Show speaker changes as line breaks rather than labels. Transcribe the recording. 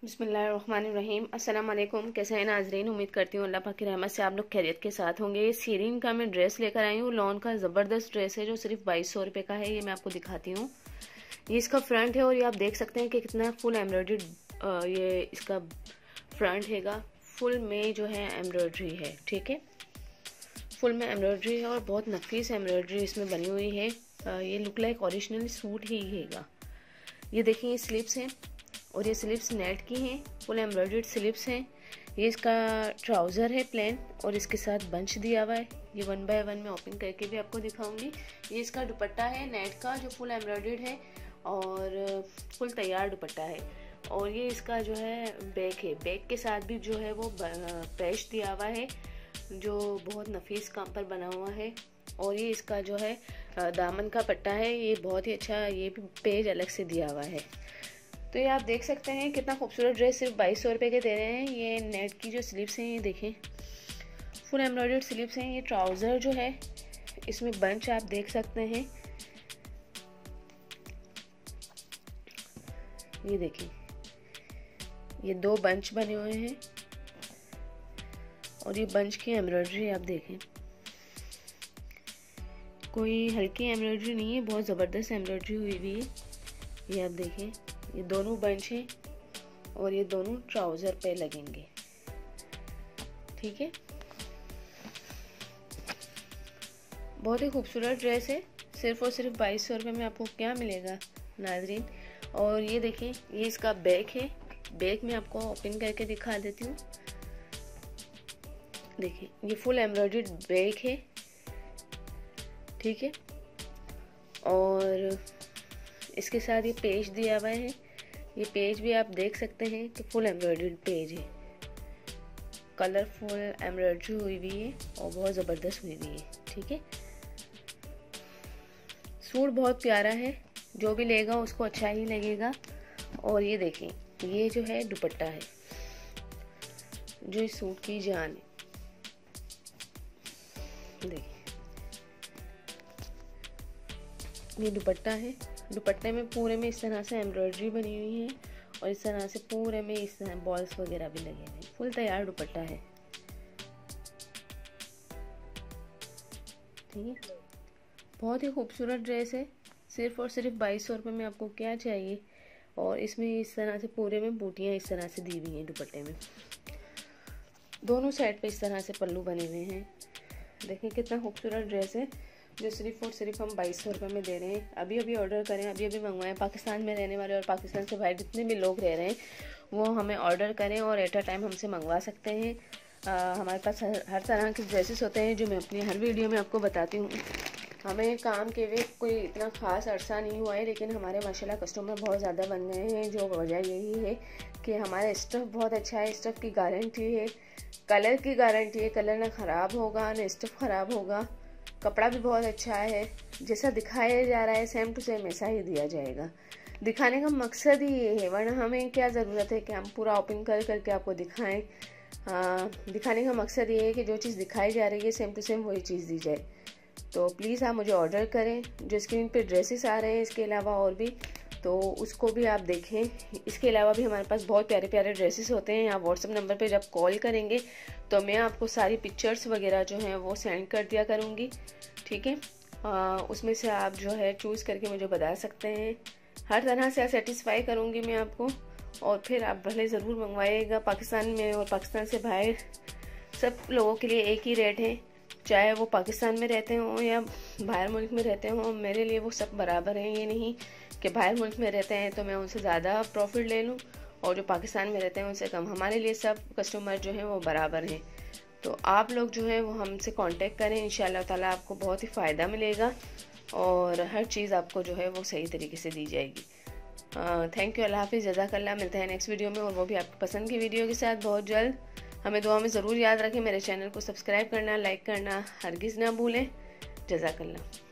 बिस्मिल्लाहिर्रहमानिर्रहीम। अस्सलाम वालेकुम। कैसे हैं नाजरीन? उम्मीद करती हूँ अल्लाह पाक की रहमत से आप लोग खैरियत के साथ होंगे। ये सीरीन का मैं ड्रेस लेकर आई हूँ। लॉन का ज़बरदस्त ड्रेस है जो सिर्फ 2200 रुपये का है। ये मैं आपको दिखाती हूँ। ये इसका फ्रंट है और ये आप देख सकते हैं कि कितना फुल एम्ब्रॉयडर्ड ये इसका फ्रंट हैगा। फुल में जो है एम्ब्रॉयडरी है, ठीक है, फुल में एम्ब्रॉयडरी है और बहुत नफीस एम्ब्रॉयडरी इसमें बनी हुई है। ये लुक लाइक ओरिजिनल सूट ही हैगा। ये देखिए, ये स्लिप्स हैं और ये स्लिप्स नेट की हैं, फुल एम्ब्रॉयडर्ड स्लिप्स हैं। ये इसका ट्राउज़र है प्लेन और इसके साथ बंच दिया हुआ है। ये 1 बाय 1 में ओपन करके भी आपको दिखाऊंगी। ये इसका दुपट्टा है नेट का जो फुल एम्ब्रॉयडर्ड है और फुल तैयार दुपट्टा है। और ये इसका जो है बैक है, बैक के साथ भी जो है वो पैच दिया हुआ है जो बहुत नफीस काम पर बना हुआ है। और ये इसका जो है दामन का पट्टा है, ये बहुत ही अच्छा, ये भी पेज अलग से दिया हुआ है। तो ये आप देख सकते हैं कितना खूबसूरत ड्रेस सिर्फ 2200 रुपये के दे रहे हैं। ये नेट की जो स्लीव्स हैं, ये देखें फुल एम्ब्रॉयडर्ड स्लीव्स हैं। ये ट्राउज़र जो है इसमें बंच आप देख सकते हैं, ये देखिए, ये 2 बंच बने हुए हैं और ये बंच की एम्ब्रॉयडरी आप देखें, कोई हल्की एम्ब्रॉयडरी नहीं है, बहुत ज़बरदस्त एम्ब्रॉयडरी हुई हुई है। ये आप देखें, ये दोनों बंच हैं और ये दोनों ट्राउज़र पे लगेंगे, ठीक है। बहुत ही खूबसूरत ड्रेस है। सिर्फ और सिर्फ 2200 रुपये में आपको क्या मिलेगा नाजरीन। और ये देखें, ये इसका बैक है। बैक में आपको ओपन करके दिखा देती हूँ। देखिए, ये फुल एम्ब्रॉयडर्ड बैक है, ठीक है। और इसके साथ ये पेज दिया हुआ है। ये पेज भी आप देख सकते हैं कि फुल एम्ब्रॉयडर्ड पेज है, कलरफुल एम्ब्रॉयडरी हुई हुई है और बहुत ज़बरदस्त हुई हुई है, ठीक है। सूट बहुत प्यारा है, जो भी लेगा उसको अच्छा ही लगेगा। और ये देखें, ये जो है दुपट्टा है जो इस सूट की जान है। देखिए, ये दुपट्टा है। दुपट्टे में पूरे में इस तरह से एम्ब्रॉयडरी बनी हुई है और इस तरह से पूरे में इस तरह बॉल्स वगैरह भी लगे हुए हैं। फुल तैयार दुपट्टा है, ठीक है। बहुत ही खूबसूरत ड्रेस है। सिर्फ और सिर्फ 2200 रुपये में आपको क्या चाहिए। और इसमें इस तरह से पूरे में बूटियाँ इस तरह से दी हुई हैं दुपट्टे में। दोनों साइड पे इस तरह से पल्लू बने हुए हैं। देखिए कितना खूबसूरत ड्रेस है जो सिर्फ और सिर्फ हम 2200 रुपये में दे रहे हैं। अभी अभी ऑर्डर करें, अभी अभी मंगवाएं। पाकिस्तान में रहने वाले और पाकिस्तान से बाहर जितने भी लोग रह रहे हैं वो हमें ऑर्डर करें और एट अ टाइम हमसे मंगवा सकते हैं। हमारे पास हर तरह के ड्रेसेस होते हैं जो मैं अपनी हर वीडियो में आपको बताती हूँ। हमें काम के वे कोई इतना ख़ास अरसा नहीं हुआ है, लेकिन हमारे माशाल्लाह कस्टमर बहुत ज़्यादा बन गए हैं। जो वजह यही है कि हमारा स्टफ़ बहुत अच्छा है, स्टफ़ की गारंटी है, कलर की गारंटी है, कलर ना ख़राब होगा ना स्टफ़ ख़राब होगा। कपड़ा भी बहुत अच्छा है, जैसा दिखाया जा रहा है सेम टू सेम ऐसा ही दिया जाएगा। दिखाने का मकसद ही ये है, वरना हमें क्या ज़रूरत है कि हम पूरा ओपन कर करके आपको दिखाएं। दिखाने का मकसद ये है कि जो चीज़ दिखाई जा रही है सेम टू सेम वही चीज़ दी जाए। तो प्लीज़ आप मुझे ऑर्डर करें। जो स्क्रीन पे ड्रेसेस आ रहे हैं इसके अलावा और भी, तो उसको भी आप देखें। इसके अलावा भी हमारे पास बहुत प्यारे प्यारे ड्रेसेस होते हैं। आप व्हाट्सएप नंबर पे जब कॉल करेंगे तो मैं आपको सारी पिक्चर्स वगैरह जो हैं वो सेंड कर दिया करूँगी, ठीक है। उसमें से आप जो है चूज़ करके मुझे बता सकते हैं। हर तरह से सेटिस्फाई करूँगी मैं आपको। और फिर आप भले ज़रूर मंगवाइएगा। पाकिस्तान में और पाकिस्तान से बाहर सब लोगों के लिए एक ही रेट है, चाहे वो पाकिस्तान में रहते हों या बाहर मुल्क में रहते हों। मेरे लिए वो सब बराबर हैं। ये नहीं कि बाहर मुल्क में रहते हैं तो मैं उनसे ज़्यादा प्रॉफिट ले लूँ और जो पाकिस्तान में रहते हैं उनसे कम। हमारे लिए सब कस्टमर जो हैं वो बराबर हैं। तो आप लोग जो है वो हमसे कांटेक्ट करें, इंशाल्लाह ताला आपको बहुत ही फ़ायदा मिलेगा और हर चीज़ आपको जो है वो सही तरीके से दी जाएगी। थैंक यू, अल्लाह हाफिज़, जज़ाकल्लाह। मिलते हैं नेक्स्ट वीडियो में और वो भी आपकी पसंद की वीडियो के साथ बहुत जल्द। हमें दुआ में ज़रूर याद रखें। मेरे चैनल को सब्सक्राइब करना, लाइक करना हरगिज़ ना भूलें। जज़ाकल्लाह।